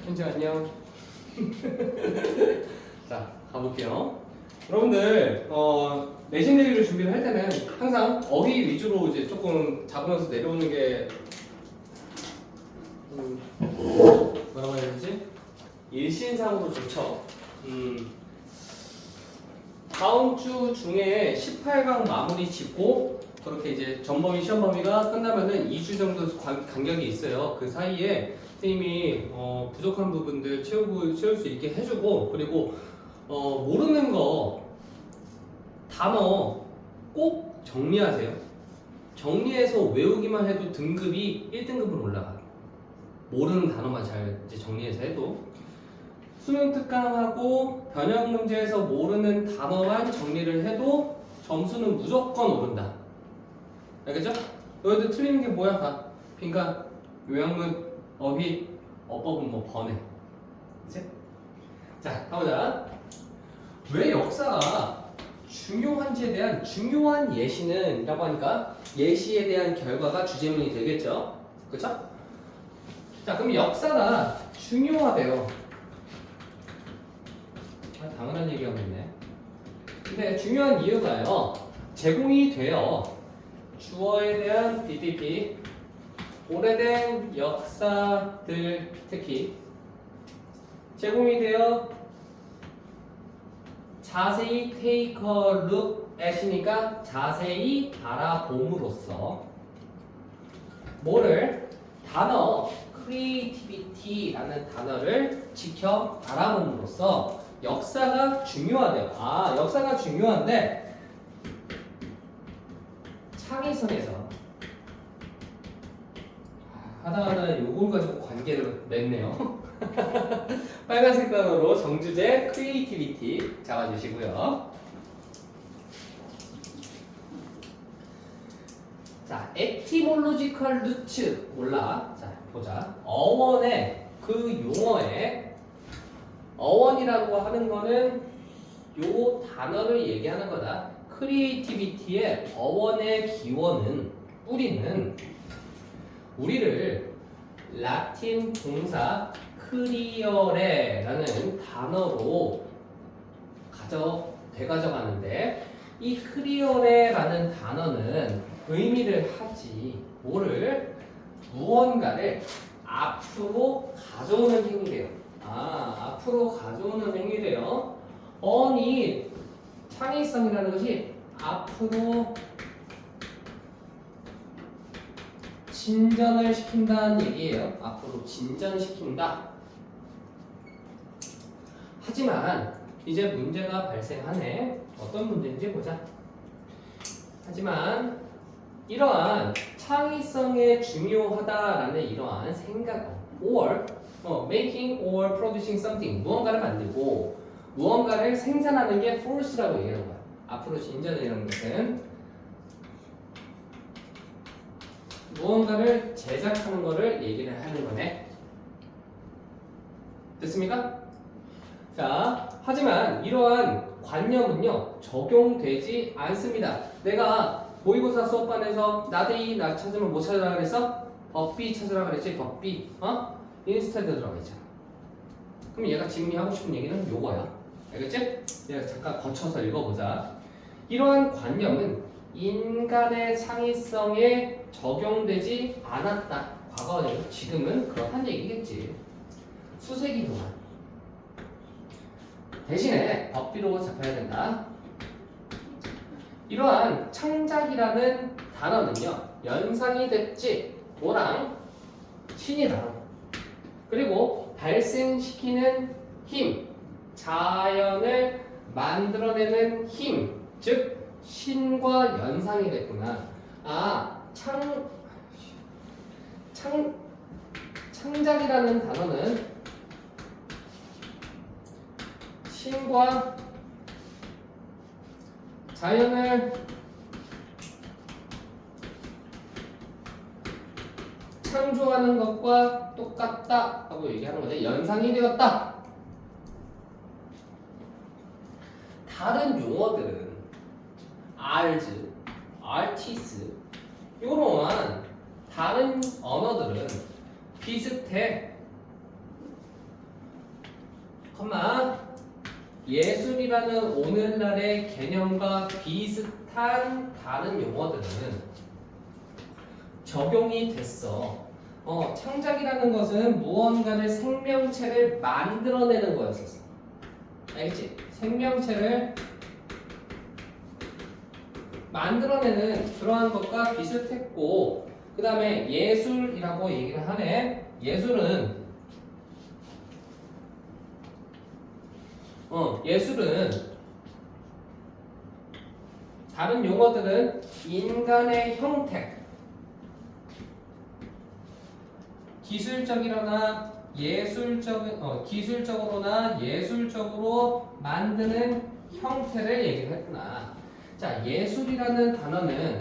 현재 안녕. 자, 가볼게요. 여러분들, 내신 내리를 준비를 할 때는 항상 어휘 위주로 이제 조금 잡으면서 내려오는 게, 뭐라고 해야 되지? 일신상으로 좋죠. 다음 주 중에 18강 마무리 짓고, 그렇게 이제 전범위, 시험 범위가 끝나면은 2주 정도 간격이 있어요. 그 사이에 선생님이 부족한 부분들 채울 수 있게 해주고, 그리고 모르는 거 단어 꼭 정리하세요. 정리해서 외우기만 해도 등급이 1등급으로 올라가요. 모르는 단어만 잘 이제 정리해서 해도. 수능 특강하고 변형 문제에서 모르는 단어만 정리를 해도 점수는 무조건 오른다. 알겠죠? 너희들 틀리는 게 뭐야? 다 빈칸, 요양문, 어휘, 어법은 뭐 번외. 그치? 자, 가보자. 왜 역사가 중요한지에 대한 중요한 예시는 라고 하니까 예시에 대한 결과가 주제문이 되겠죠? 그쵸? 자, 그럼 역사가 중요하대요. 당연한 얘기하고 있네. 근데 중요한 이유가요, 제공이 돼요. 주어에 대한 DDP, 오래된 역사들 특히 제공이 되어 자세히 take a look at이니까 자세히 바라봄으로써 뭐를? 단어 creativity라는 단어를 지켜 바라봄으로써 역사가 중요하대요. 아, 역사가 중요한데 창의성에서 하다하다 요걸 가지고 관계를 냈네요. 빨간색 단어로 정주제 creativity 잡아주시고요. 자, etymological roots 몰라. 자, 보자. 어원의 그 용어에 어원이라고 하는 거는 요 단어를 얘기하는 거다. 크리에이티비티의 어원의 기원은, 뿌리는 우리를 라틴 동사 크리어레라는 단어로 되가져가는데, 이 크리어레라는 단어는 의미를 하지 뭐를? 무언가를 앞으로 가져오는 행위래요. 아, 앞으로 가져오는 행위래요. 어원이 창의성이라는 것이 앞으로 진전을 시킨다는 얘기예요. 앞으로 진전시킨다. 하지만 이제 문제가 발생하네. 어떤 문제인지 보자. 하지만 이러한 창의성에 중요하다라는 이러한 생각, or making or producing something, 무언가를 만들고 무언가를 생산하는 게 force라고 얘기하는 거야. 앞으로 진전이라는 것은 무언가를 제작하는 거를 얘기를 하는 거네. 됐습니까? 자, 하지만 이러한 관념은요 적용되지 않습니다. 내가 모의고사 수업반에서 나들이 나 찾으면 뭐 찾으라 그랬어? 법비 찾으라 그랬지. 법비. 인스타드 들어가 있잖아. 그럼 얘가 지금이 하고 싶은 얘기는 요거야. 알겠지? 내가 잠깐 거쳐서 읽어보자. 이러한 관념은 인간의 창의성에 적용되지 않았다. 과거에는, 지금은 그렇다는 얘기겠지. 수세기 동안. 대신에 법비로 잡아야 된다. 이러한 창작이라는 단어는요, 연상이 됐지. 뭐랑? 신이랑. 그리고 발생시키는 힘, 자연을 만들어내는 힘, 즉 신과 연상이 됐구나. 아, 창작이라는 단어는 신과 자연을 창조하는 것과 똑같다 하고 얘기하는 거죠. 연상이 되었다. 다른 용어들은 arts, artists 이러한 다른 언어들은 비슷해. 컴마 예술이라는 오늘날의 개념과 비슷한 다른 용어들은 적용이 됐어. 창작이라는 것은 무언가를 생명체를 만들어내는 거였었어. 알겠지? 생명체를 만들어내는 그러한 것과 비슷했고, 그 다음에 예술이라고 얘기를 하네. 예술은 다른 용어들은 인간의 형태, 기술적으로나 예술적으로 만드는 형태를 얘기를 했구나. 자, 예술이라는 단어는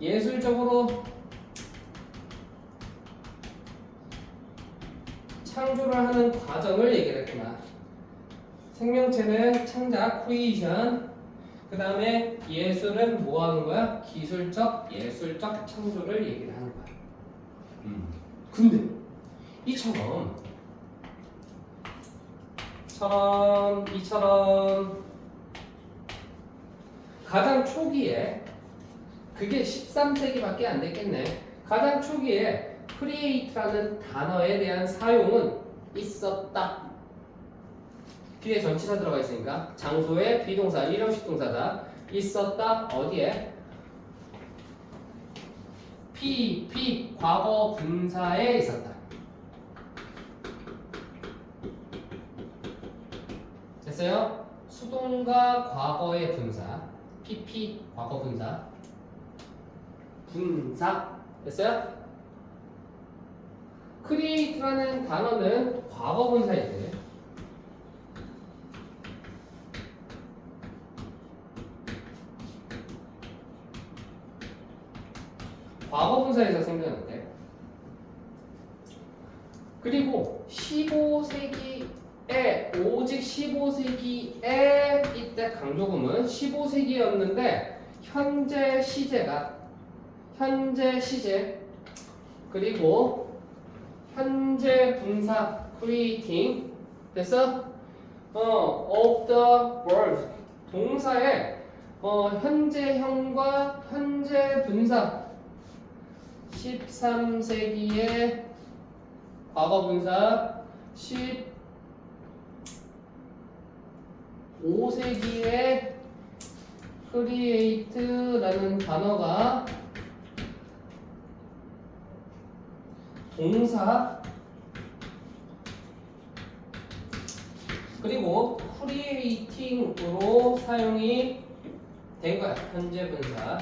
예술적으로 창조를 하는 과정을 얘기를 했구나. 생명체는 창작, 크리에이션. 그 다음에 예술은 뭐 하는 거야? 예술적 창조를 얘기를 하는 거야. 근데 이처럼 가장 초기에 그게 13세기밖에 안 됐겠네. 가장 초기에 create라는 단어에 대한 사용은 있었다. 뒤에 전치사 들어가 있으니까 장소에 비동사, 일형식 동사다. 있었다. 어디에? 과거 분사에 있었다. 됐어요? 수동과 과거의 분사, 과거 분사, 됐어요? create라는 단어는 과거 분사일 때 과거 분사에서 생겨났대. 그리고 15세기에 오직 15세기에 이때 강조금은 15세기였는데 현재 시제 그리고 현재 분사 creating 됐어? of the world 동사의 현재형과 현재 분사 13세기의 과거 분사 15세기의 create라는 단어가 동사 그리고 creating으로 사용이 된 거야. 현재 분사.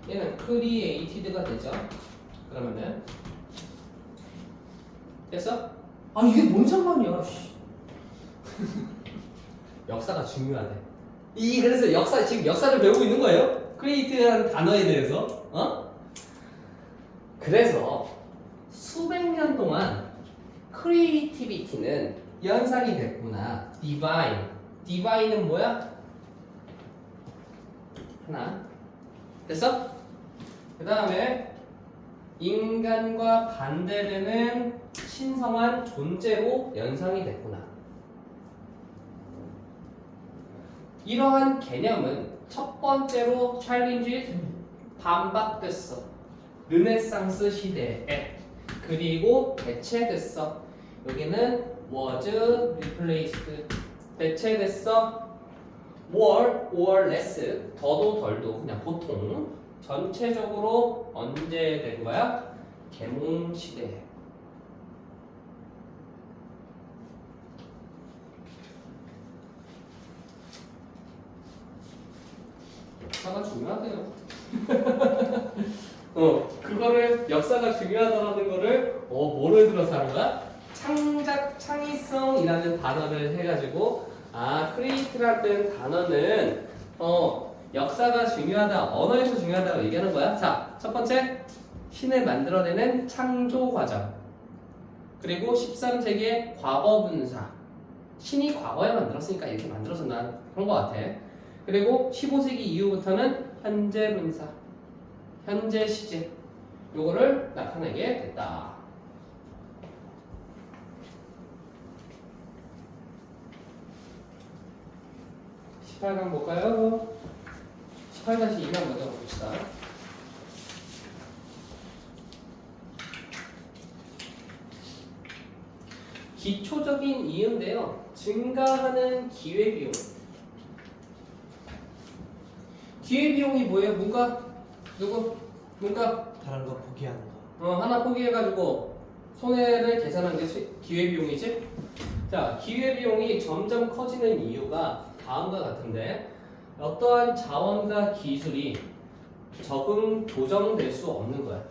얘는 created가 되죠. 그러면은 됐어? 아 이게 뭔 상관이야? 역사가 중요하대. 그래서 지금 역사를 배우고 있는 거예요? create라는 단어에 대해서. 그래서 수백 년 동안 creativity는 연상이 됐구나. divine은 뭐야? 하나. 됐어? 그 다음에 인간과 반대되는 신성한 존재로 연상이 됐구나. 이러한 개념은 첫 번째로 챌린지 반박됐어. 르네상스 시대에. 그리고 대체됐어. 여기는 was replaced. 대체됐어. more or less. 더도 덜도 그냥 보통. 전체적으로 언제 된 거야? 계몽 시대. 역사가 중요하대요. 그거를 역사가 중요하다는 거를 뭐를 들어서 하는 거야? 창의성이라는 단어를 해가지고 create라는 단어는 역사가 중요하다, 언어에서 중요하다고 얘기하는 거야. 자, 첫 번째 신을 만들어내는 창조 과정. 그리고 13세기의 과거 분사. 신이 과거에 만들었으니까 이렇게 만들어서 난 그런 거 같아. 그 그리고 15세기 이후부터는 현재 분사, 현재 시제 요거를 나타내게 됐다. (18강) 볼까요? 18-2만 먼저 봅시다. 기초적인 이유인데요. 증가하는 기회비용. 기회비용이 뭐예요? 문과? 누구? 문과? 다른 거 포기하는 거. 하나 포기해가지고 손해를 계산한 게 기회비용이지? 자, 기회비용이 점점 커지는 이유가 다음과 같은데 어떠한 자원과 기술이 적응, 조정될 수 없는 거야.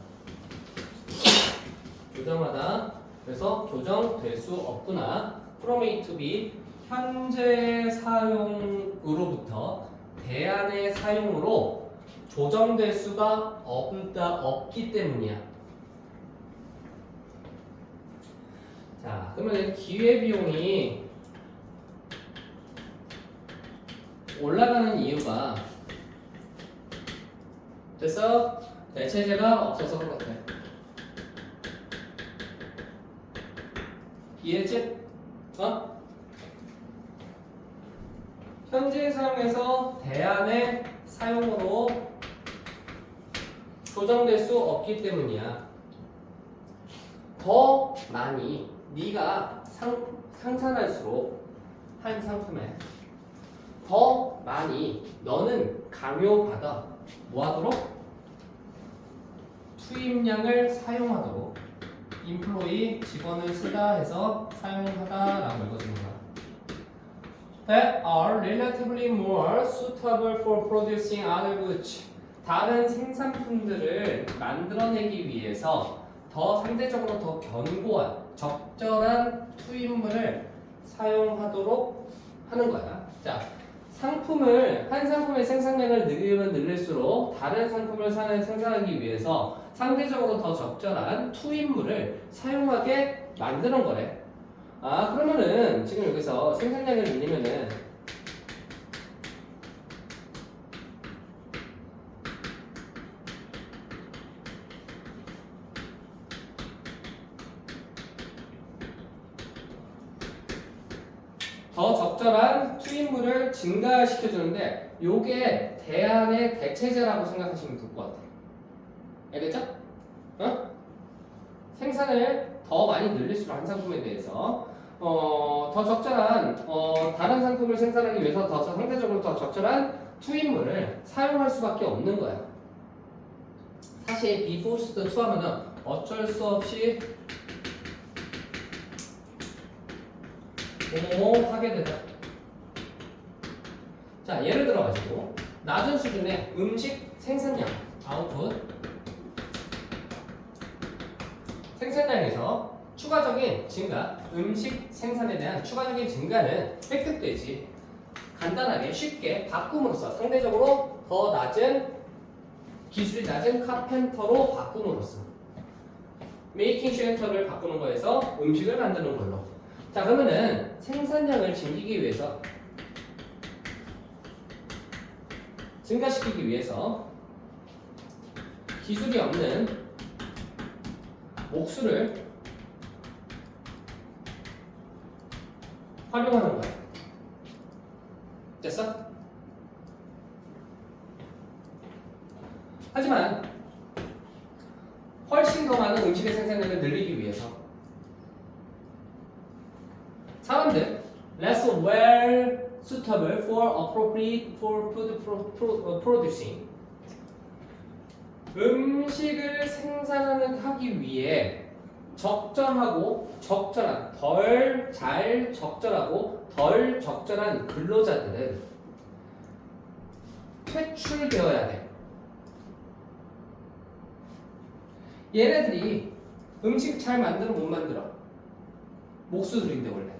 조정하다. 그래서 조정될 수 없구나. From A to B 현재 사용으로부터 대안의 사용으로 조정될 수가 없기 때문이야. 자, 그러면 기회비용이 올라가는 이유가 됐어? 대체제가 없어서 그런 것 같아. 이해했지? 현재 사용에서 대안의 사용으로 조정될 수 없기 때문이야. 더 많이 네가 생산할수록 한 상품에 더 많이 너는 강요받아 뭐하도록? 투입량을 사용하도록. 인플로이 직원을 쓰다 해서 사용하다 라고 읽어주는 거야. That are relatively more suitable for producing other goods. 다른 생산품들을 만들어내기 위해서 더 상대적으로 더 견고한 적절한 투입물을 사용하도록 하는 거야. 자, 한 상품의 생산량을 늘리면 늘릴수록 다른 상품을 생산하기 위해서 상대적으로 더 적절한 투입물을 사용하게 만드는 거래. 아, 그러면은 지금 여기서 생산량을 늘리면은 더 적절한 투입물을 증가시켜주는데 요게 대안의 대체제라고 생각하시면 될 것 같아요. 알겠죠? 생산을 더 많이 늘릴수록 한 상품에 대해서 더 적절한 다른 상품을 생산하기 위해서 상대적으로 더 적절한 투입물을 사용할 수밖에 없는 거야. 사실 be forced to 하면은 어쩔 수 없이 하게 되다. 자, 예를 들어가지고 낮은 수준의 음식 생산량 아웃풋 생산량에서 추가적인 증가, 음식 생산에 대한 추가적인 증가는 획득되지. 간단하게 쉽게 바꿈으로써 상대적으로 더 낮은 기술이 낮은 카펜터로 바꿈으로써 메이킹 쉘터를 바꾸는 거에서 음식을 만드는 걸로. 자, 그러면은 생산량을 증가시키기 위해서 기술이 없는 목수를 활용하는 거야. 됐어? 하지만 훨씬 더 많은 음식의 생산량을 늘리기 위해서 사람들 less well suitable for appropriate for food producing 음식을 하기 위해 적절하고 적절한 덜 적절한 근로자들은 퇴출되어야 돼. 얘네들이 음식 잘 만들어 못 만들어? 목수들인데 원래.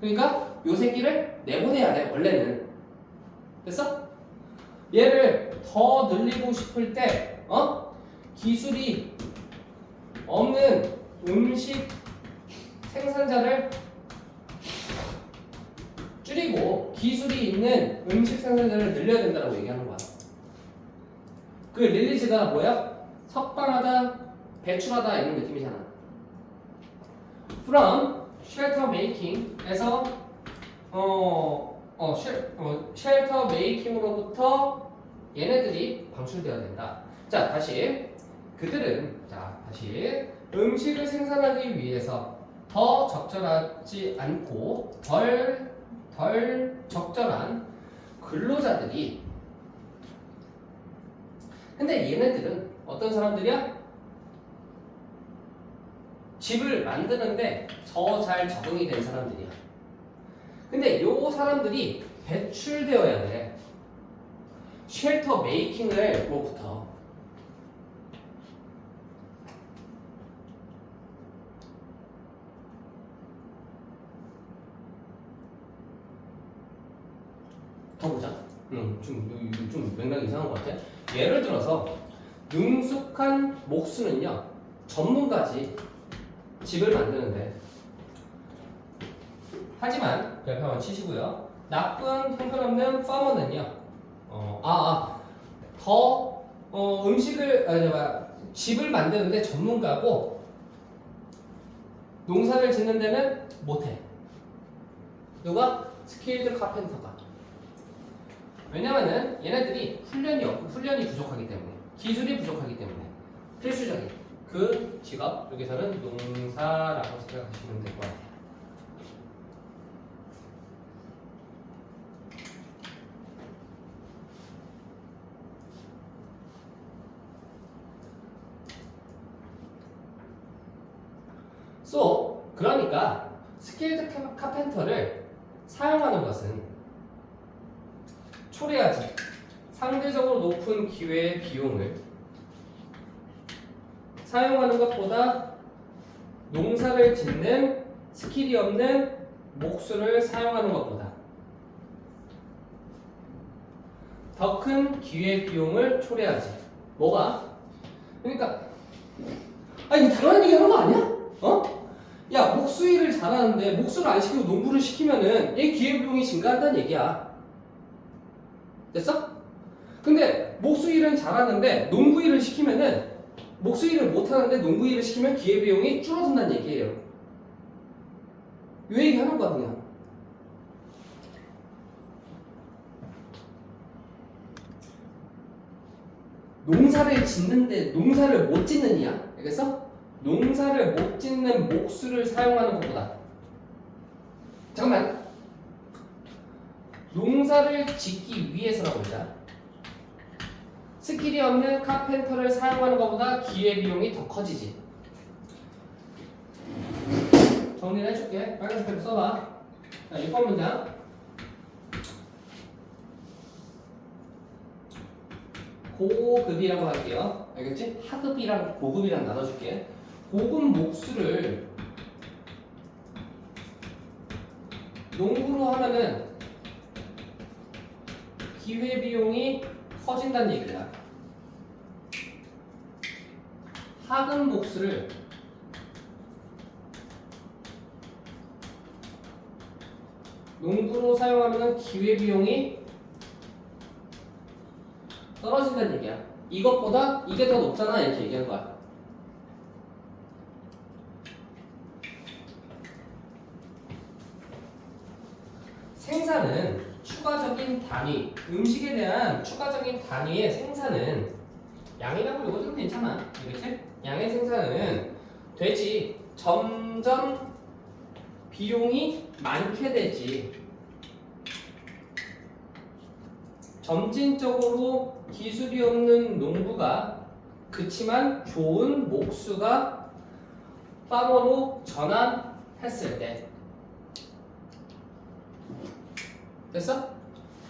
그러니까 요 새끼를 내보내야 돼 원래는. 됐어? 얘를 더 늘리고 싶을 때 기술이 없는 음식 생산자를 줄이고 기술이 있는 음식 생산자를 늘려야 된다고 얘기하는 거야. 그 릴리즈가 뭐야? 석방하다, 배출하다 이런 느낌이잖아. From shelter making에서 쉘터 메이킹으로부터 얘네들이 방출되어야 된다. 자, 다시 음식을 생산하기 위해서 더 적절하지 않고 덜 적절한 근로자들이, 근데 얘네들은 어떤 사람들이야? 집을 만드는데 더 잘 적응이 된 사람들이야. 근데 요 사람들이 배출되어야 돼. 쉘터 메이킹으로부터. 더 보자. 좀 맥락이 이상한 것 같아. 예를 들어서 능숙한 목수는요, 전문가지. 집을 만드는데. 하지만 옆에 한번 치시고요. 나쁜 형편없는 파머는요. 집을 만드는데 전문가고 농사를 짓는 데는 못해. 누가? 스킬드 카펜터가. 왜냐면은 얘네들이 훈련이 부족하기 때문에, 기술이 부족하기 때문에 필수적인 그 직업, 여기서는 농사라고 생각하시면 될 것 같아요. 그러니까 스킬드 카펜터를 사용하는 것은 초래하지 상대적으로 높은 기회의 비용을 사용하는 것보다 농사를 짓는 스킬이 없는 목수를 사용하는 것보다 더 큰 기회 비용을 초래하지. 뭐가? 그러니까 이거 당연한 얘기 하는 거 아니야? 야, 목수 일을 잘하는데 목수를 안 시키고 농부를 시키면은 얘 기회 비용이 증가한다는 얘기야. 됐어? 근데 목수 일은 잘하는데 농부 일을 시키면은, 목수 일을 못하는데 농부 일을 시키면 기회 비용이 줄어든다는 얘기예요. 이 얘기 하는 거야 그냥. 농사를 짓는데 농사를 못 짓느냐? 알겠어? 농사를 못 짓는 목수를 사용하는 것보다, 잠깐만, 농사를 짓기 위해서라고 보자. 스킬이 없는 카펜터를 사용하는 것보다 기회비용이 더 커지지. 정리를 해줄게. 빨간색으로 써봐. 자, 6번 문장. 고급이라고 할게요. 알겠지? 하급이랑 고급이랑 나눠줄게. 고급 목수를 농구로 하면은 기회비용이 커진다는 얘기야. 하급 목수를 농구로 사용하면은 기회비용이 떨어진다는 얘기야. 이것보다 이게 더 높잖아, 이렇게 얘기한 거야. 생산은 추가적인 단위, 음식에 대한 추가적인 단위의 생산은, 양이라고 이거 좀 괜찮아, 알겠지? 양의 생산은 되지. 점점 비용이 많게 되지. 점진적으로 기술이 없는 농부가, 그치만 좋은 목수가 파머로 전환했을 때. 됐어?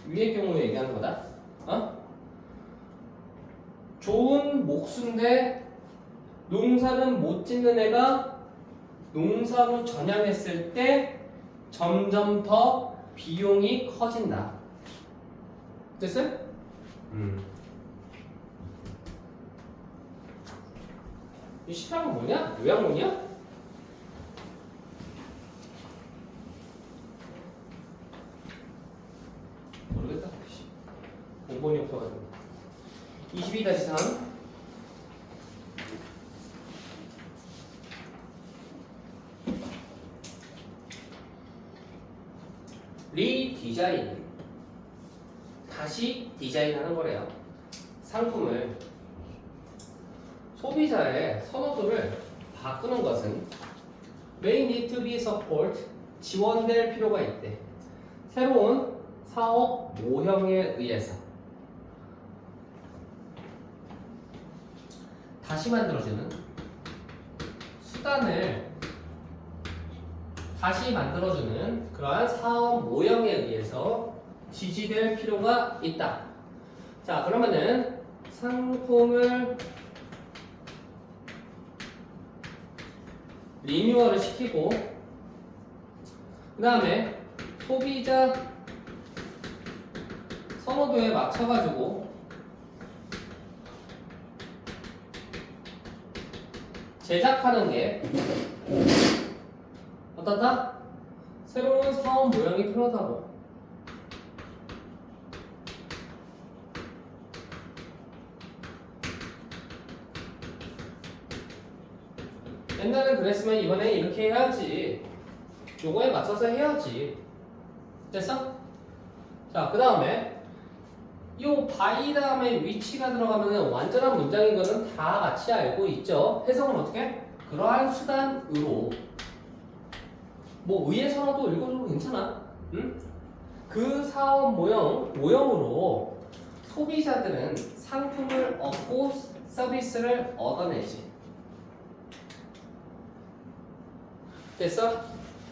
위의 경우에 얘기하는 거다. 좋은 목수인데 농사는 못 짓는 애가 농사로 전향했을 때 점점 더 비용이 커진다. 됐어요? 이 18번 뭐냐? 요양원이야? 공본이 없어가지고 22-3 리디자인 다시 디자인하는 거래요. 상품을 소비자의 선호도를 바꾸는 것은 may need to be support 지원될 필요가 있대. 새로운 사업 모형에 의해서 다시 만들어주는 수단을 다시 만들어주는 그러한 사업 모형에 의해서 지지될 필요가 있다. 자, 그러면은 상품을 리뉴얼을 시키고 그 다음에 소비자 선호도에 맞춰가지고 제작하는 게 어떻다? 새로운 사업 모형이 필요하다고. 옛날엔 그랬으면 이번에 이렇게 해야지. 요거에 맞춰서 해야지. 됐어? 자, 그 다음에 요 by 다음에 위치가 들어가면은 완전한 문장인 거는 다 같이 알고 있죠. 해석은 어떻게? 그러한 수단으로 뭐 의해서라도 읽어줘도 괜찮아. 응? 그 사업 모형으로 소비자들은 상품을 얻고 서비스를 얻어내지. 됐어?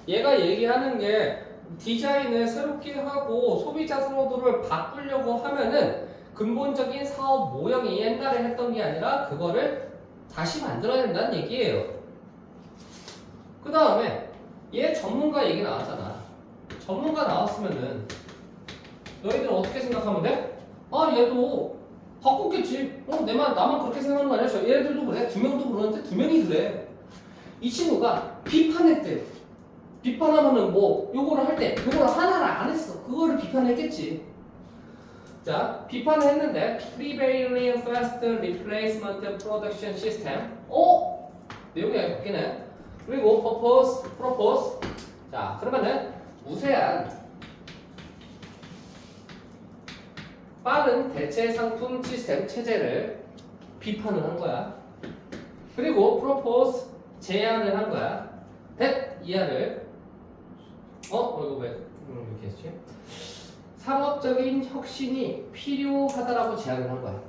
얘가 얘기하는 게 디자인을 새롭게 하고 소비자 선호도를 바꾸려고 하면은 근본적인 사업 모형이 옛날에 했던 게 아니라 그거를 다시 만들어야 된다는 얘기예요. 그 다음에 얘 전문가 얘기 나왔잖아. 전문가 나왔으면은 너희들 어떻게 생각하면 돼? 아, 얘도 바꿨겠지. 나만 그렇게 생각하는 거 아니야? 얘들도 그래. 두 명도 그러는데 두 명이 그래. 이 친구가 비판했대. 비판하면은 뭐 요거를 할 때 요거를 하나를 안 했어. 그거를 비판했겠지. 자, 비판을 했는데 Prevailing Fast Replacement Production System. 내용이 바뀌네. 그리고 propose. 자, 그러면은 우세한 빠른 대체 상품 시스템 체제를 비판을 한 거야. 그리고 propose 제안을 한 거야. that 이하를 이거 왜 이렇게 했지? 상업적인 혁신이 필요하다라고 제안을 한 거야.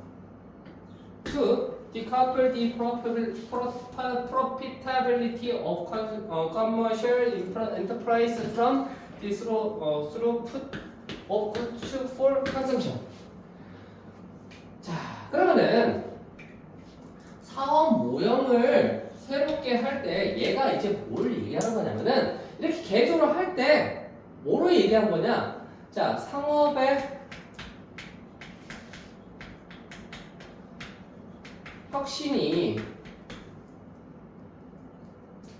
to decouple the profitability of commercial enterprise from the throughput of goods for consumption. 자, 그러면은 사업 모형을 새롭게 할 때 얘가 이제 뭘 얘기하는 거냐면은 이렇게 개조를 할 때 뭐로 얘기한 거냐? 자, 상업의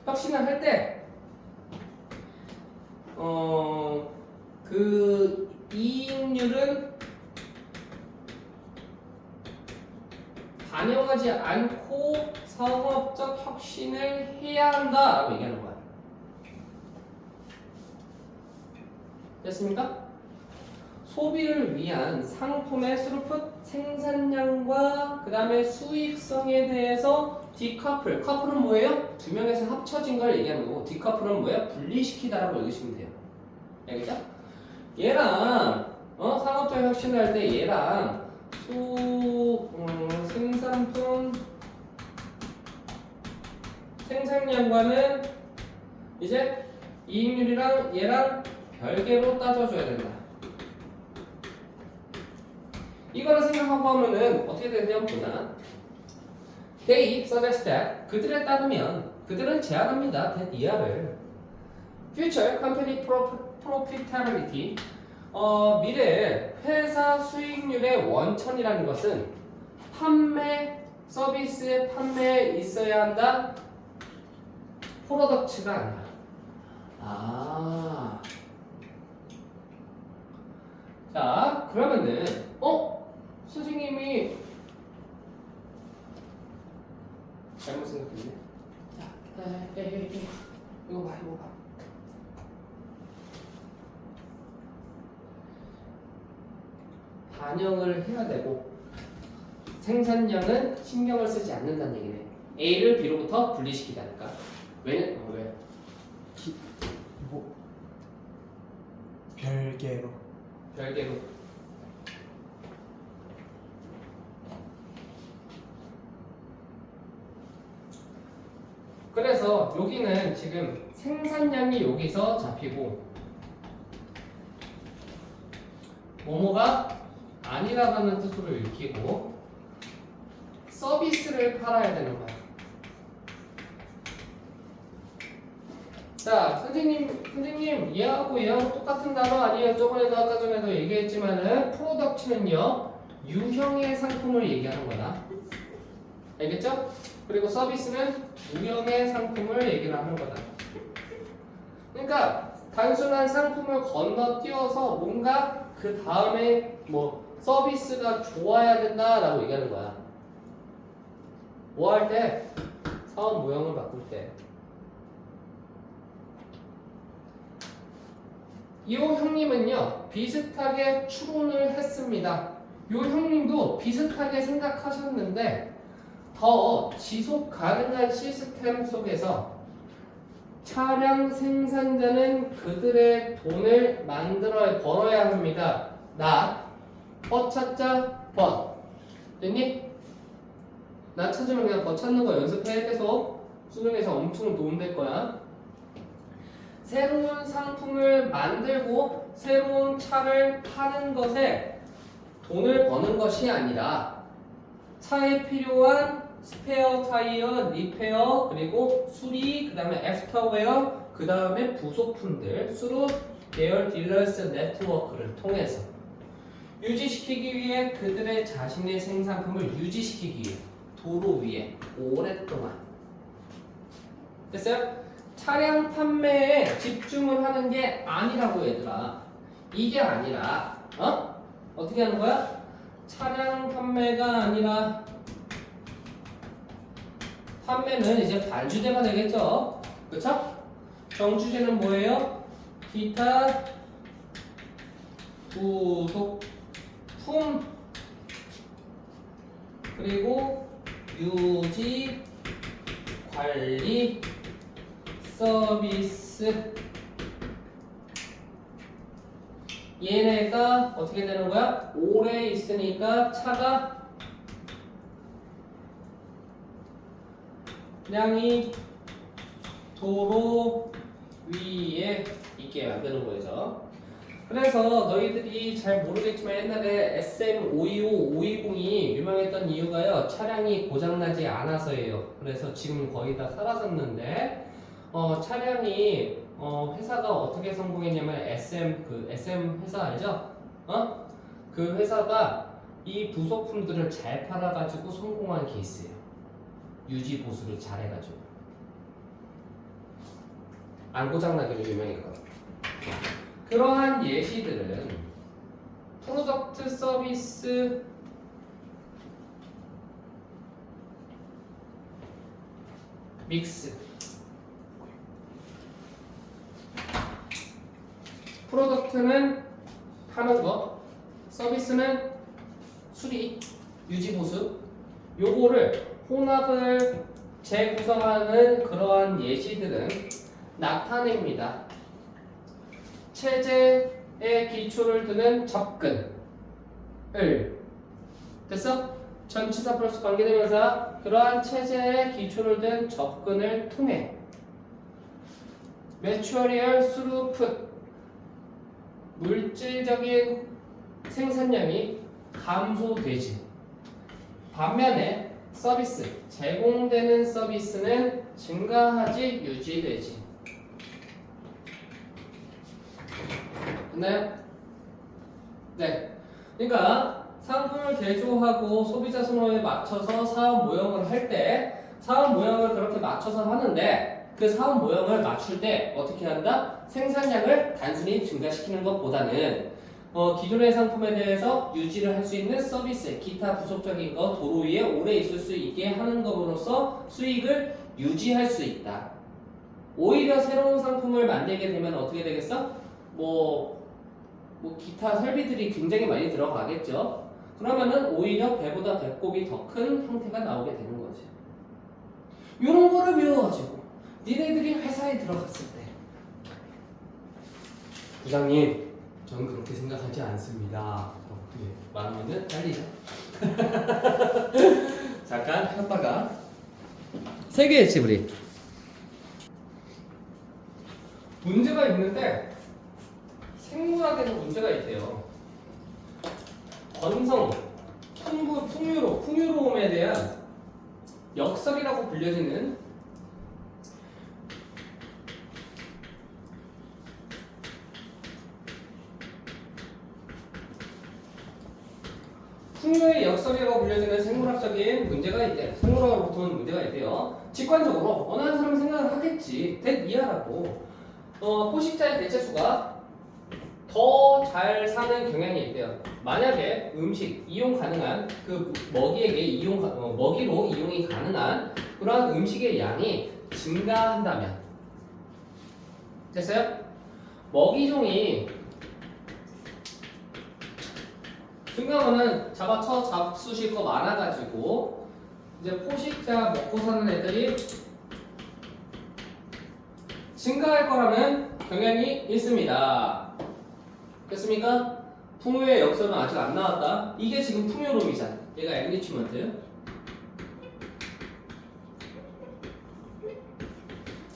혁신을 할 때 그 이익률은 반영하지 않고 상업적 혁신을 해야 한다라고 얘기하는 거야. 됐습니까? 소비를 위한 상품의 스루풋 생산량과 그 다음에 수익성에 대해서 디커플. 커플은 뭐예요? 두 명에서 합쳐진 걸 얘기하는 거고 디커플은 뭐예요? 분리시키다라고 읽으시면 돼요. 알겠죠? 얘랑 상업적 혁신을 할 때 얘랑 생산품 생산량과는 이제 이익률이랑 얘랑 별개로 따져줘야 된다. 이거를 생각하고 하면은 어떻게 되냐면 보자. They suggest that 그들에 따르면 그들은 제안합니다. that 이하를 Future company profitability 미래의 회사 수익률의 원천이라는 것은 서비스의 판매에 있어야 한다. 프로덕트가 아니라. 자, 그러면은 반영을 해야 되고 생산량은 신경을 쓰지 않는다는 얘기네. A를 B로부터 분리시키다니까. 왜? 뭐 별개로. 별개로. 그래서 여기는 지금 생산량이 여기서 잡히고 뭐뭐가 아니라는 뜻으로 읽히고 서비스를 팔아야 되는 거야. 자, 선생님 얘하고 똑같은 단어 아니에요? 저번에도 아까 전에도 얘기했지만은 프로덕트는요 유형의 상품을 얘기하는 거다. 알겠죠? 그리고 서비스는 유형의 상품을 얘기를 하는 거다. 그러니까 단순한 상품을 건너뛰어서 뭔가 그 다음에 뭐 서비스가 좋아야 된다라고 얘기하는 거야. 뭐 할 때? 사업 모형을 바꿀 때. 이 형님은요 비슷하게 추론을 했습니다. 이 형님도 비슷하게 생각하셨는데 더 지속 가능한 시스템 속에서 차량 생산자는 그들의 돈을 벌어야 합니다. 찾자 됐니? 나 찾으면 그냥 찾는 거 연습해. 계속 수능에서 엄청 도움될 거야. 새로운 상품을 만들고 새로운 차를 파는 것에 돈을 버는 것이 아니라 차에 필요한 스페어 타이어, 리페어, 그리고 수리, 그 다음에 애프터웨어, 그 다음에 부속품들 through their dealers 네트워크를 통해서 유지시키기 위해 그들의 자신의 생산품을 유지시키기 위해 도로 위에 오랫동안 됐어요? 차량 판매에 집중을 하는 게 아니라고 얘들아. 이게 아니라 어떻게 하는 거야? 차량 판매가 아니라 판매는 이제 반주제가 되겠죠. 그쵸? 정주제는 뭐예요? 기타 부속품 그리고 유지 관리 서비스. 얘네가 어떻게 되는 거야? 오래 있으니까 차가 량이 도로 위에 있게 만드는 거죠. 그래서 너희들이 잘 모르겠지만 옛날에 SM525, 520이 유명했던 이유가요. 차량이 고장나지 않아서예요. 그래서 지금 거의 다 사라졌는데 차량이 회사가 어떻게 성공했냐면 SM 회사 알죠? 그 회사가 이 부속품들을 잘 팔아가지고 성공한 케이스예요. 유지 보수를 잘 해가지고 안 고장나기로 유명했거든. 그러한 예시들은 프로덕트 서비스 믹스. 프로덕트는 파는 거, 서비스는 수리, 유지 보수. 요거를 혼합을 재구성하는 그러한 예시들은 나타냅니다. 체제의 기초를 두는 접근을 됐어? 전치사 플러스 관계대명사. 그러한 체제의 기초를 둔 접근을 통해 material throughput 물질적인 생산량이 감소되지. 반면에 서비스, 제공되는 서비스는 증가하지, 유지되지. 됐나요? 네. 그러니까 상품을 개조하고 소비자 선호에 맞춰서 사업 모형을 할 때 사업 모형을 그렇게 맞춰서 하는데 그 사업 모형을 맞출 때 어떻게 한다? 생산량을 단순히 증가시키는 것보다는 기존의 상품에 대해서 유지를 할 수 있는 서비스, 기타 부속적인 거 도로 위에 오래 있을 수 있게 하는 것으로써 수익을 유지할 수 있다. 오히려 새로운 상품을 만들게 되면 어떻게 되겠어? 뭐 기타 설비들이 굉장히 많이 들어가겠죠. 그러면은 오히려 배보다 배꼽이 더 큰 형태가 나오게 되는 거지. 이런 거를 배워가지고 니네들이 회사에 들어갔을 때 부장님, 저는 그렇게 생각하지 않습니다. 어떻게 말하면은 잘리죠. 잠깐 폈다가 세 개의 지브리 문제가 있는데 생물학에서 문제가 있대요. 건성, 풍유로움에 대한 역설이라고 불려지는 풍요의 역설이라고 불려지는 생물학적인 문제가 있대요. 생물학으로부터 문제가 있대요. 직관적으로 어느 한 사람은 생각을 하겠지. 이하라고. 포식자의 개체수가 더 잘 사는 경향이 있대요. 만약에 음식 이용 가능한 그 먹이에게 먹이로 이용이 가능한 그러한 음식의 양이 증가한다면 됐어요? 먹이종이 증가하면은 잡수실 거 많아가지고 이제 포식자 먹고 사는 애들이 증가할 거라는 경향이 있습니다. 됐습니까? 풍요의 역설은 아직 안 나왔다. 이게 지금 풍요로움이잖아. 얘가 엔리치먼트.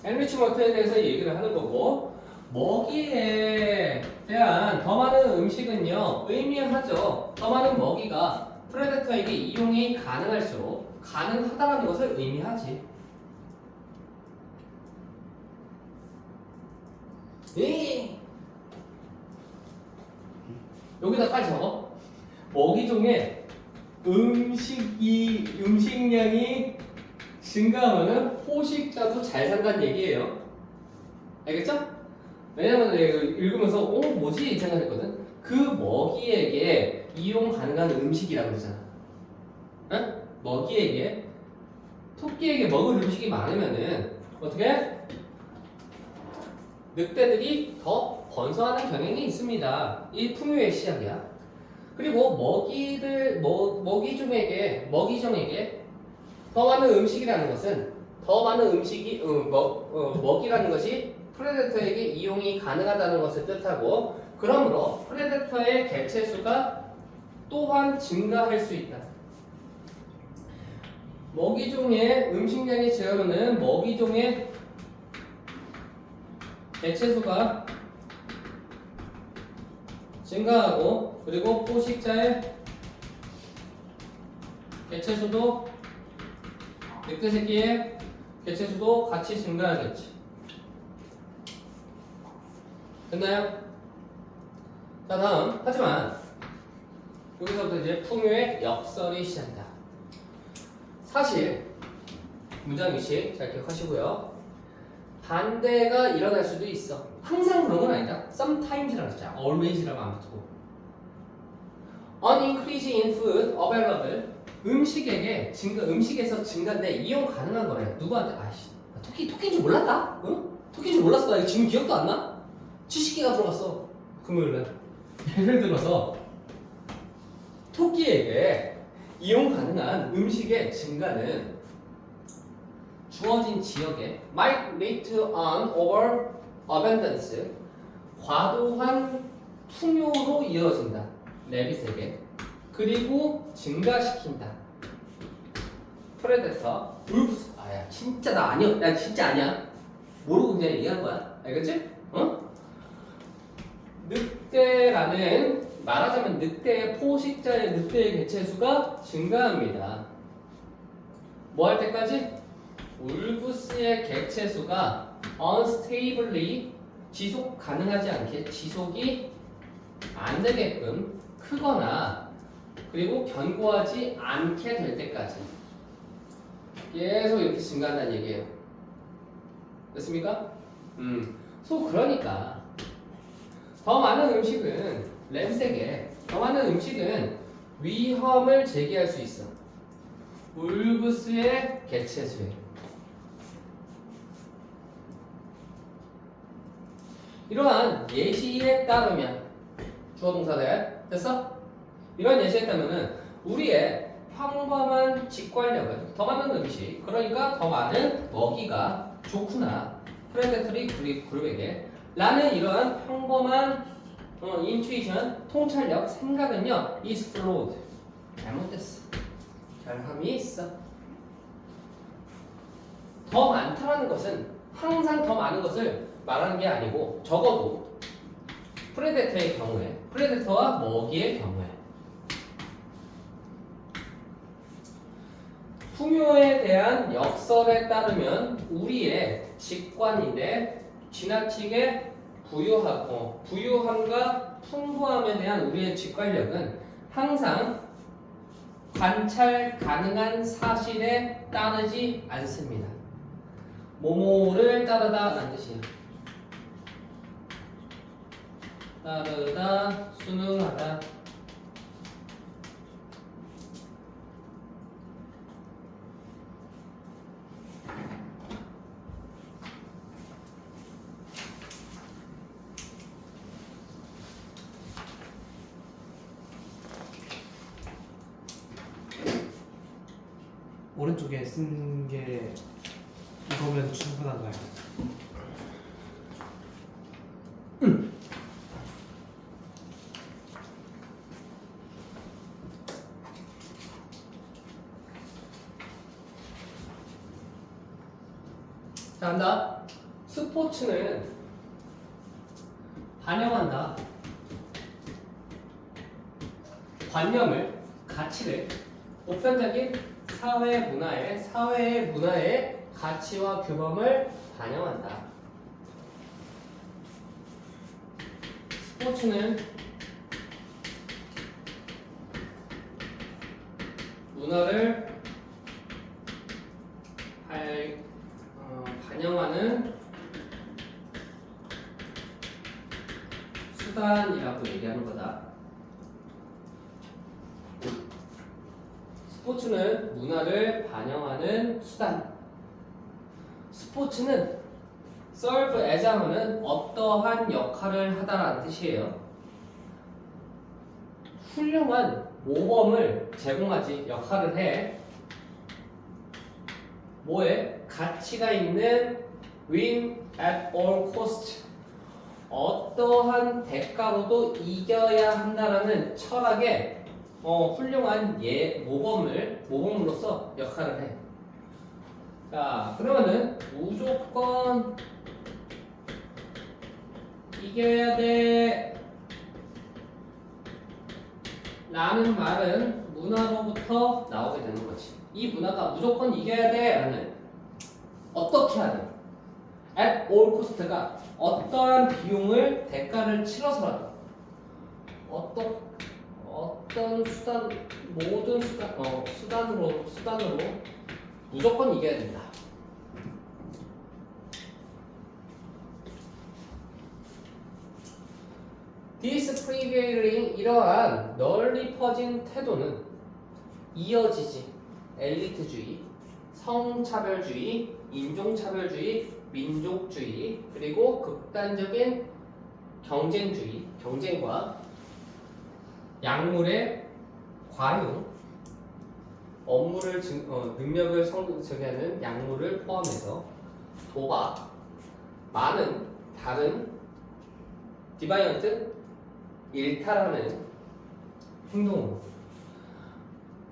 엔리치먼트에 대해서 얘기를 하는 거고, 먹이에 대한 더 많은 음식은요 의미하죠. 더 많은 먹이가 프레데터에게 이용이 가능할수록 가능하다는 것을 의미하지. 여기다까지 적어. 먹이종의 음식량이 증가하면은 포식자도 잘 산다는 얘기예요. 알겠죠? 왜냐면 내가 읽으면서 뭐지? 이 생각했거든. 그 먹이에게 이용 가능한 음식이라고 그러잖아. 응? 먹이에게 토끼에게 먹을 음식이 많으면은 어떻게? 늑대들이 더 번성하는 경향이 있습니다. 이 풍요의 시작이야. 그리고 먹이종에게 더 많은 음식이라는 것은 더 많은 음식이 먹이라는 것이 프레데터에게 이용이 가능하다는 것을 뜻하고, 그러므로 프레데터의 개체수가 또한 증가할 수 있다. 먹이종의 음식량이 증가하면 먹이종의 개체수가 증가하고, 그리고 포식자의 개체수도 늑대 새끼의 개체수도 같이 증가하겠지. 됐나요? 자, 다음. 하지만 여기서부터 이제 풍요의 역설이 시작이다. 사실 문장 위치 잘 기억하시고요. 반대가 일어날 수도 있어. 항상 그런 건 아니다. Sometimes라고 했잖아. Always라고 안 붙고. An increase in food available. 음식에서 증가인데 이용 가능한 거래. 누구한테? 아이씨, 토끼인 줄 몰랐다? 응? 토끼인 줄 몰랐어. 나 이거 지금 기억도 안 나? 70개가 들어갔어. 금요일날. 예를 들어서 토끼에게 이용 가능한 음식의 증가는 주어진 지역에 might lead to an overabundance, 과도한 풍요로 이어진다. 레빗에게. 그리고 증가시킨다. 프레데터, 울프스. 야 진짜 나 아니야. 나 진짜 아니야. 모르고 그냥 얘기한 거야. 알겠지? 늑대라는, 말하자면 늑대의 포식자의 늑대의 개체수가 증가합니다. 뭐 할 때까지? 울브스의 개체수가 unstably 지속 가능하지 않게, 지속이 안 되게끔 크거나 그리고 견고하지 않게 될 때까지 계속 이렇게 증가한다는 얘기예요. 됐습니까? 그러니까 더 많은 음식은 램색에 더 많은 음식은 위험을 제기할 수 있어. 울브스의 개체수에. 이러한 예시에 따르면 주어 동사들 됐어? 이런 예시했다면은 우리의 평범한 직관력은 더 많은 음식 그러니까 더 많은 먹이가 좋구나 프레데터리 그룹에게 라는 이러한 평범한 인투이션 통찰력 생각은요 is flawed 잘못됐어 결함이 있어 더 많다라는 것은 항상 더 많은 것을 말하는 게 아니고 적어도 프레데터의 경우에 프레데터와 먹이의 경우에 풍요에 대한 역설에 따르면 우리의 직관인데 지나치게 부유함과 풍부함에 대한 우리의 직관력은 항상 관찰 가능한 사실에 따르지 않습니다. 뭐뭐를 따르다라는 뜻이에요. 따르다, 순응하다. 오른쪽에 쓴 게 이거면 충분한가요? 자, 한다. 스포츠는 반영한다. 관념을, 가치를, 보편적인 사회의 문화의 가치와 규범을 반영한다. 스포츠는 문화를 반영하는 수단이라고 얘기하는 거다. 스포츠는 문화를 반영하는 수단. 스포츠는 serve as 하면은 어떠한 역할을 하다라는 뜻이에요. 훌륭한 모범을 제공하지 역할을 해. 뭐에? 가치가 있는 win at all cost. 어떠한 대가로도 이겨야 한다라는 철학의 훌륭한 모범으로서 역할을 해. 자, 그러면은 무조건 이겨야 돼 라는 말은 문화로부터 나오게 되는 거지. 이 문화가 무조건 이겨야 돼 라는 어떻게 하든 at all cost가 어떠한 비용을 대가를 치러서라도 어떤 수단 모든 수단으로 무조건 이겨야 된다. This prevailing 이러한 널리 퍼진 태도는 이어지지 엘리트주의, 성차별주의, 인종차별주의, 민족주의 그리고 극단적인 경쟁과 약물의 과용, 능력을 저기하는 약물을 포함해서 도박, 많은 다른 디바이언트 일탈하는 행동으로.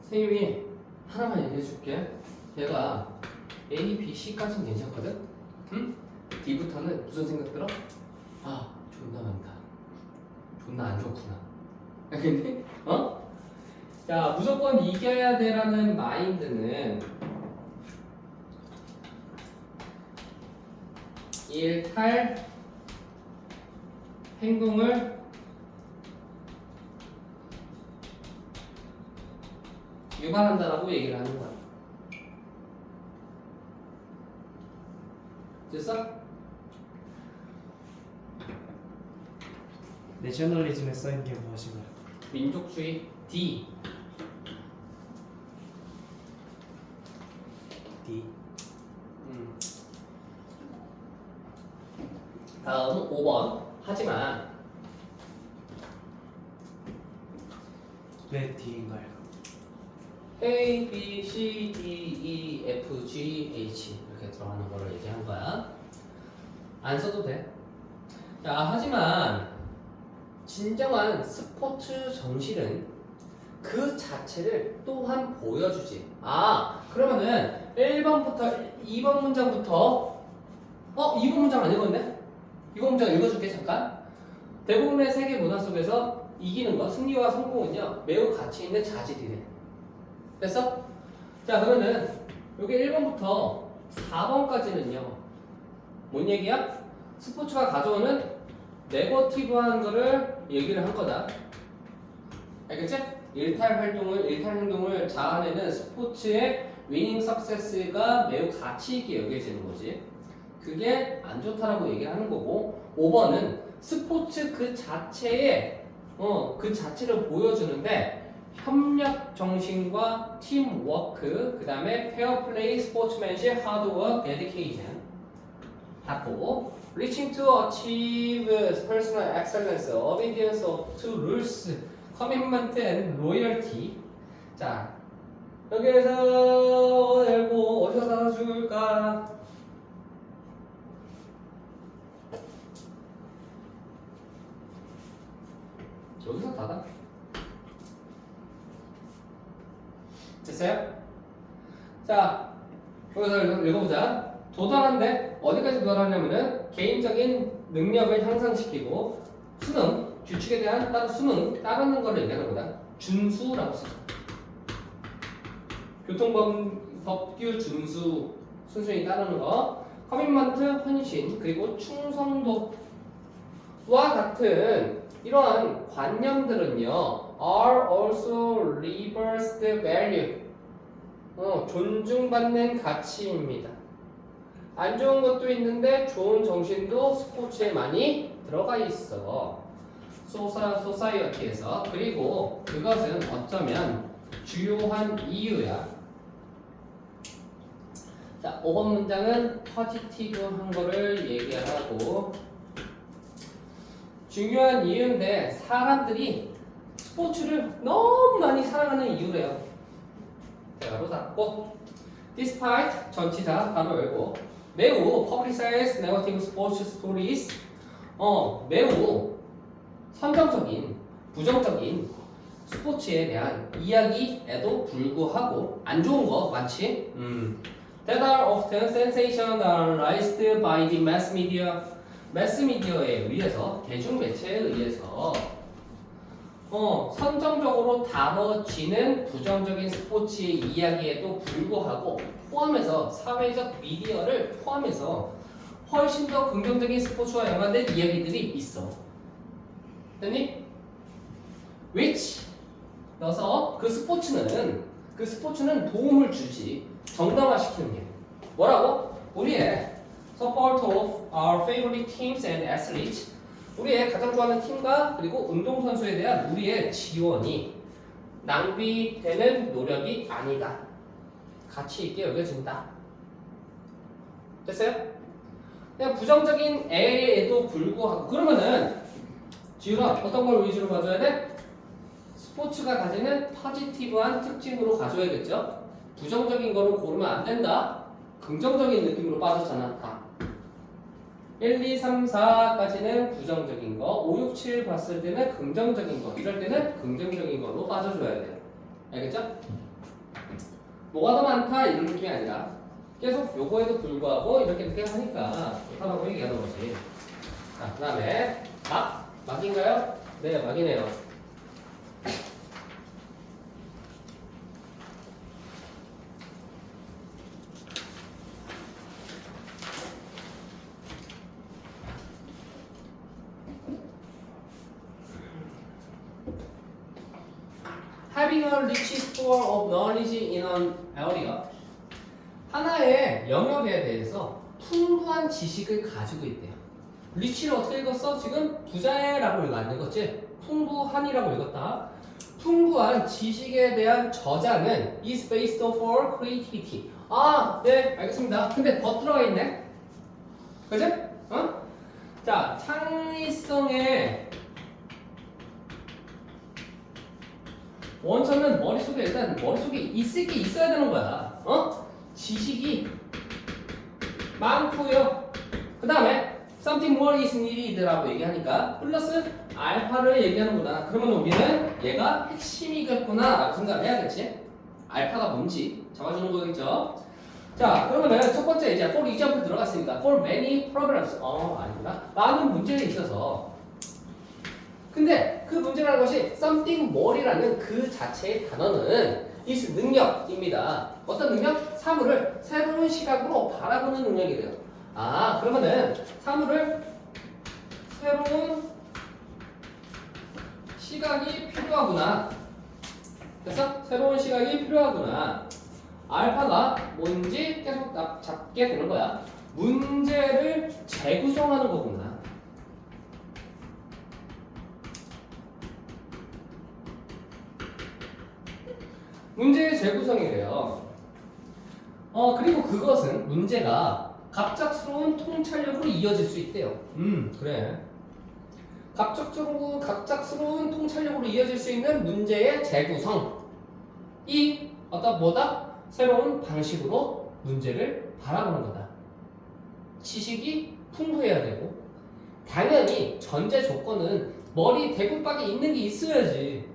선생님이 하나만 얘기해 줄게. 얘가 A, B, C까지는 괜찮거든? 응? D부터는 무슨 생각 들어? 아, 존나 많다. 존나 안 좋구나. 근데 자, 무조건 이겨야 돼라는 마인드는 일탈 행동을 유발한다라고 얘기를 하는 거야. 됐어? 내셔널리즘에 써인 게 무엇인가요? 민족주의 D. D. 다음 5번. 하지만 왜 D인가요? A, B, C, D, E, F, G, H 이렇게 들어가는 거를 얘기한 거야. 안 써도 돼. 자, 하지만 진정한 스포츠 정신은 그 자체를 또한 보여주지. 아, 그러면은 1번부터 2번 문장부터 2번 문장 안 읽었네? 2번 문장 읽어줄게 잠깐. 대부분의 세계 문화 속에서 이기는 것, 승리와 성공은요 매우 가치 있는 자질이래. 됐어? 자, 그러면은 여기 1번부터 4번까지는요 뭔 얘기야? 스포츠가 가져오는 네거티브한 거를 얘기를 한 거다. 알겠지? 일탈 행동을 자아내는 스포츠의 위닝 석세스가 매우 가치 있게 여겨지는 거지. 그게 안 좋다라고 얘기를 하는 거고, 5번은 스포츠 그 자체에 그 자체를 보여주는데 협력 정신과 팀워크, 그 다음에 페어플레이, 스포츠맨십, 하드워크, 데디케이션 하고, reaching to achieve personal excellence, obedience to rules, commitment and loyalty. 자, 여기에서 열고 어디서 닫아줄까? 여기서 닫아. 됐어요? 자, 여기서 읽어보자. 도달한데 어디까지 도달하냐면은 개인적인 능력을 향상시키고 수능, 규칙에 대한 수능 따르는 거를 얘기하는 거다. 준수라고 쓰죠. 교통법규 준수, 순순히 따르는 거. 커밋먼트, 헌신, 그리고 충성도와 같은 이러한 관념들은요 are also reversed value, 존중받는 가치입니다. 안 좋은 것도 있는데 좋은 정신도 스포츠에 많이 들어가 있어. 소사이어티에서. 그리고 그것은 어쩌면 주요한 이유야. 자, 5번 문장은 포지티브한 거를 얘기하고, 중요한 이유인데 사람들이 스포츠를 너무 많이 사랑하는 이유래요. 대화로 닫고, despite 전치사 바로 열고, 매우 publicize negative sports stories, 매우 선정적인 부정적인 스포츠에 대한 이야기에도 불구하고 안 좋은 거 많지? That are often sensationalized by the mass media. 매스 미디어에 의해서, 대중 매체에 의해서 선정적으로 다뤄지는 부정적인 스포츠의 이야기에도 불구하고 포함해서 사회적 미디어를 포함해서 훨씬 더 긍정적인 스포츠와 연관된 이야기들이 있어. 됐니? Which 넣어서 그 스포츠는 도움을 주지. 정당화시키는 게 뭐라고? 우리의 support of our favorite teams and athletes, 우리의 가장 좋아하는 팀과 그리고 운동선수에 대한 우리의 지원이 낭비되는 노력이 아니다. 가치 있게 여겨진다. 됐어요? 그냥 부정적인 애에도 불구하고, 그러면은 지훈아 어떤 걸 위주로 가져야 돼? 스포츠가 가지는 포지티브한 특징으로 가져야겠죠? 부정적인 거를 고르면 안 된다. 긍정적인 느낌으로 빠졌잖아. 다. 1, 2, 3, 4까지는 부정적인 거, 5, 6, 7 봤을 때는 긍정적인 거, 이럴 때는 긍정적인 걸로 빠져줘야 돼요. 알겠죠? 뭐가 더 많다 이런 느낌이 아니라 계속 요거에도 불구하고 이렇게 하니까 좋다고 얘기하는 거지. 자, 그 다음에 막인가요? 네, 막이네요. Having a rich store of knowledge in an area, 하나의 영역에 대해서 풍부한 지식을 가지고 있대요. 리치를 어떻게 읽었어? 지금 부자애라고 읽었는 거지? 풍부한이라고 읽었다. 풍부한 지식에 대한 저장은 is based for creativity. 아, 네, 알겠습니다. 근데 더 들어가 있네. 그지? 자, 창의성에 원천은 머릿속에 일단 머릿속에 있을 게 있어야 되는 거야. 지식이 많고요. 그 다음에 something more is needed라고 얘기하니까 플러스 알파를 얘기하는구나. 그러면 우리는 얘가 핵심이겠구나 라고 생각을 해야겠지. 알파가 뭔지 잡아주는 거겠죠. 자, 그러면은 첫 번째 이제 for example 들어갔으니까 for many problems. 아니구나. 많은 문제가 있어서. 근데 그 문제라는 것이 something more이라는 그 자체의 단어는 is 능력입니다. 어떤 능력? 사물을 새로운 시각으로 바라보는 능력이래요. 그러면은 사물을 새로운 시각이 필요하구나. 그래서 새로운 시각이 필요하구나. 알파가 뭔지 계속 잡게 되는 거야. 문제를 재구성하는 거구나. 문제의 재구성이래요. 그리고 그것은 문제가 갑작스러운 통찰력으로 이어질 수 있대요. 그래. 갑작스러운 통찰력으로 이어질 수 있는 문제의 재구성이 뭐다? 새로운 방식으로 문제를 바라보는 거다. 지식이 풍부해야 되고, 당연히 전제 조건은 머리 대구박에 있는 게 있어야지.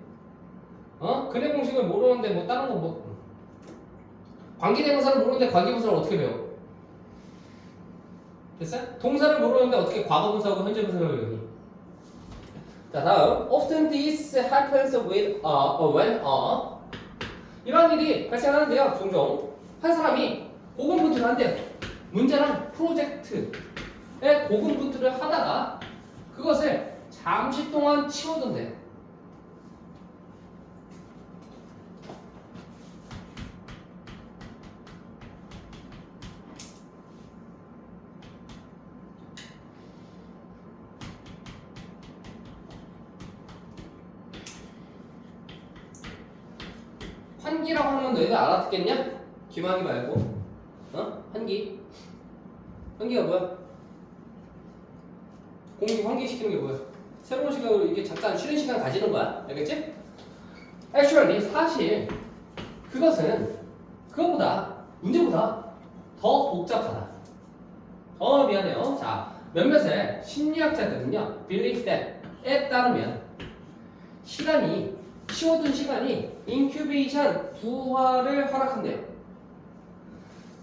근해 공식을 모르는데 뭐 다른 거 관계대명사를 모르는데 관계부사를 어떻게 배워? 됐어요? 동사를 모르는데 어떻게 과거분사하고 현재분사를 배우니? 자, 다음 often this happens with when 이런 일이 발생하는데요. 종종 한 사람이 고군분투를 한대요. 문제랑 프로젝트의 고군분투를 하다가 그것을 잠시 동안 치워둔대요. 환기라고 하면 너희들 알아듣겠냐? 기만하기 말고. 환기. 환기가 뭐야? 공기 환기시키는 게 뭐야? 새로운 시각으로 이게 잠깐 쉬는 시간 가지는 거야. 알겠지? Actually, 사실 그것은 문제보다 더 복잡하다. 미안해요. 자, 몇몇의 심리학자들은요, believe that에 따르면 치워둔 시간이 인큐베이션 부화를 허락한대요.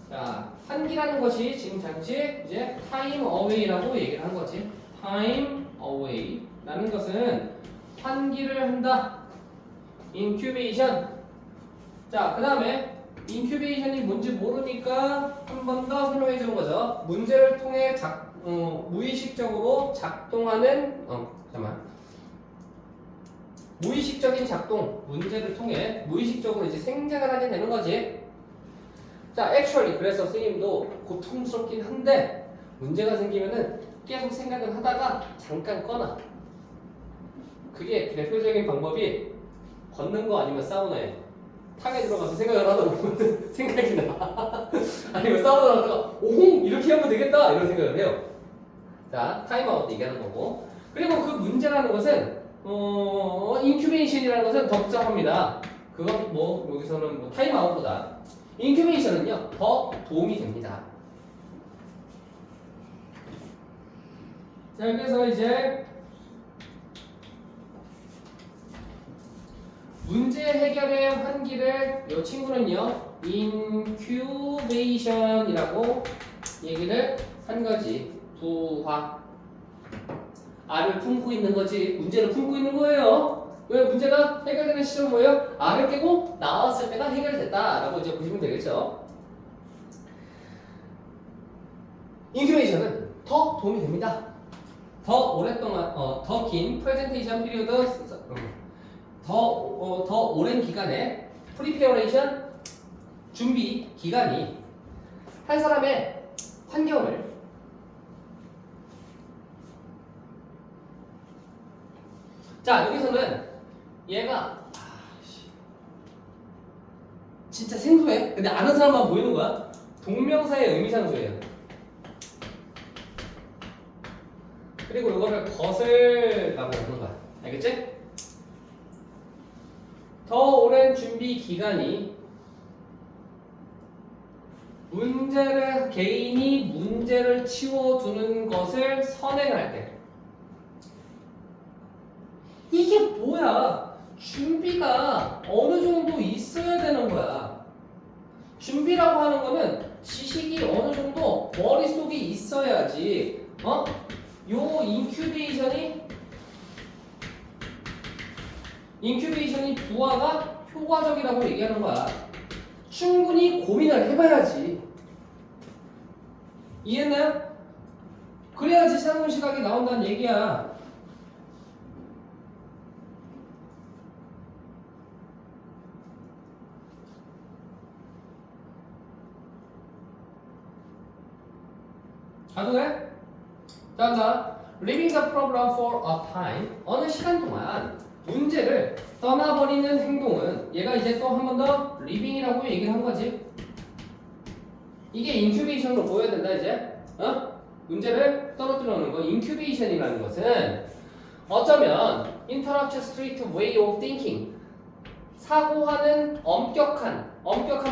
자, 환기라는 것이 지금 잠시 이제 time away라고 얘기를 한 거지. time away라는 것은 환기를 한다. 인큐베이션. 자, 그 다음에 인큐베이션이 뭔지 모르니까 한 번 더 설명해 주는 거죠. 문제를 통해 무의식적으로 작동하는 무의식적인 작동, 문제를 통해 무의식적으로 이제 생각을 하게 되는 거지. 자, actually 그래서 선생님도 고통스럽긴 한데 문제가 생기면은 계속 생각을 하다가 잠깐 꺼놔. 그게 대표적인 방법이 걷는 거 아니면 사우나에 탕에 들어가서 생각을 하다 보면 생각이 나. 아니면 사우나 나가다가 오홍 이렇게 하면 되겠다 이런 생각을 해요. 자, 타임아웃 얘기하는 거고. 그리고 그 문제라는 것은 인큐베이션이라는 것은 더 복잡합니다. 그건 여기서는 타임아웃보다 인큐베이션은요 더 도움이 됩니다. 자, 그래서 이제 문제 해결의 환기를 이 친구는요 인큐베이션이라고 얘기를 한 거지. 부화. 알을 품고 있는 거지. 문제를 품고 있는 거예요. 왜 문제가 해결되는 시점은 뭐예요? 알을 깨고 나왔을 때가 해결됐다라고 이제 보시면 되겠죠. 인큐베이션은 더 도움이 됩니다. 더 오랫동안 더 긴 프레젠테이션 피리어드 더 오랜 기간의 프리페어레이션 준비 기간이 한 사람의 환경을 자, 여기서는 얘가 진짜 생소해. 근데 아는 사람만 보이는 거야. 동명사의 의미상조예요. 그리고 이거를 것을라고 하는 거야. 알겠지? 더 오랜 준비 기간이 개인이 문제를 치워두는 것을 선행할 때. 이게 뭐야? 준비가 어느 정도 있어야 되는 거야. 준비라고 하는 거는 지식이 어느 정도 머릿속에 있어야지, 요 인큐베이션이 부하가 효과적이라고 얘기하는 거야. 충분히 고민을 해봐야지. 이해했나요? 그래야지 새로운 시각이 나온다는 얘기야. 가도 돼? 자, leaving the problem for a time. 어느 시간 동안 문제를 떠나버리는 행동은 얘가 이제 또 한 번 더 leaving이라고 얘기를 한 거지. 이게 인큐베이션으로 보여야 된다 이제. 문제를 떨어뜨려놓는 거. 인큐베이션이라는 것은 어쩌면 interrupt street way of thinking. 사고하는 엄격한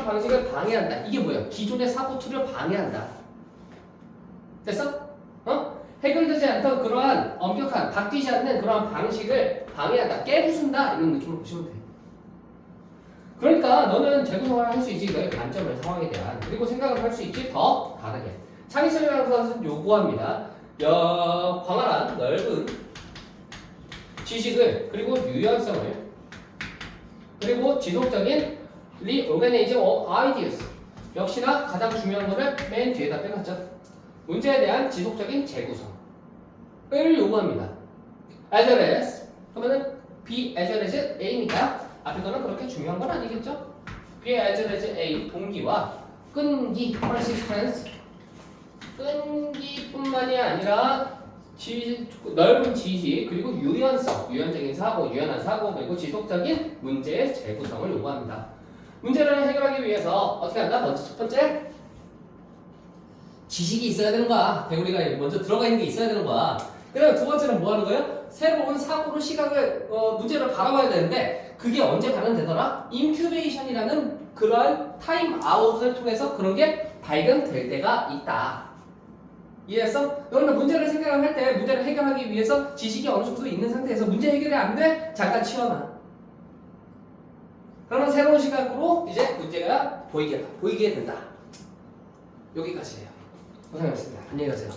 방식을 방해한다. 이게 뭐야? 기존의 사고 틀을 방해한다. 됐어? 해결되지 않던 그러한 엄격한, 바뀌지 않는 그러한 방식을 방해한다, 깨부순다 이런 느낌으로 보시면 돼. 그러니까 너는 재구성을 할 수 있지, 너의 관점을 상황에 대한, 그리고 생각을 할 수 있지 더 다르게. 창의성이라는 것은 요구합니다. 광활한 넓은 지식을, 그리고 유연성을, 그리고 지속적인 reorganizing of ideas. 역시나 가장 중요한 거를 맨 뒤에다 빼놨죠. 문제에 대한 지속적인 재구성을 요구합니다. as well as, 그러면은 be as well as A니까 앞에 거는 그렇게 중요한 건 아니겠죠? be as well as A, 동기와 끈기, persistence, 끈기뿐만이 아니라 넓은 지식, 그리고 유연적인 사고, 유연한 사고, 그리고 지속적인 문제의 재구성을 요구합니다. 문제를 해결하기 위해서 어떻게 한다? 먼저 첫 번째, 지식이 있어야 되는 거야. 대우리가 먼저 들어가 있는 게 있어야 되는 거야. 그다음에 두 번째는 뭐 하는 거예요? 새로운 사고로 시각을, 문제를 바라봐야 되는데 그게 언제 발현되더라? 인큐베이션이라는 그러한 타임 아웃을 통해서 그런 게 발견될 때가 있다. 이해했어? 그러면 문제를 생각할 때 문제를 해결하기 위해서 지식이 어느 정도 있는 상태에서 문제 해결이 안 돼? 잠깐 치워놔. 그러면 새로운 시각으로 이제 문제가 보이게 된다. 여기까지예요. 고생하셨습니다. 안녕히 가세요.